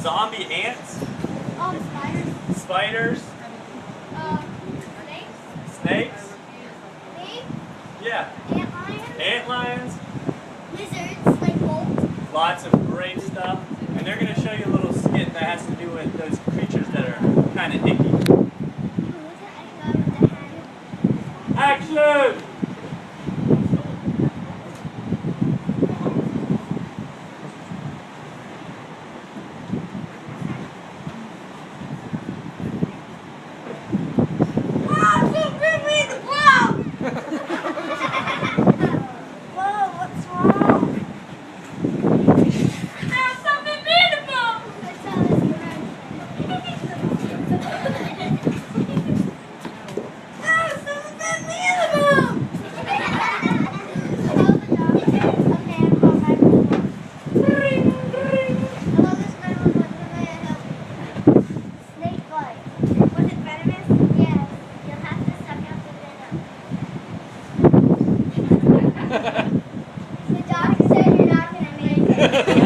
zombie ants. Oh, spiders. Spiders. Snakes. Snakes. Snakes. Yeah. Ant lions. Ant lions. Lizards, like bolts. Lots of great stuff. And they're going to show you a little skit that has to do with those creatures that are kind of icky. Action! The doctor said you're not going to make it.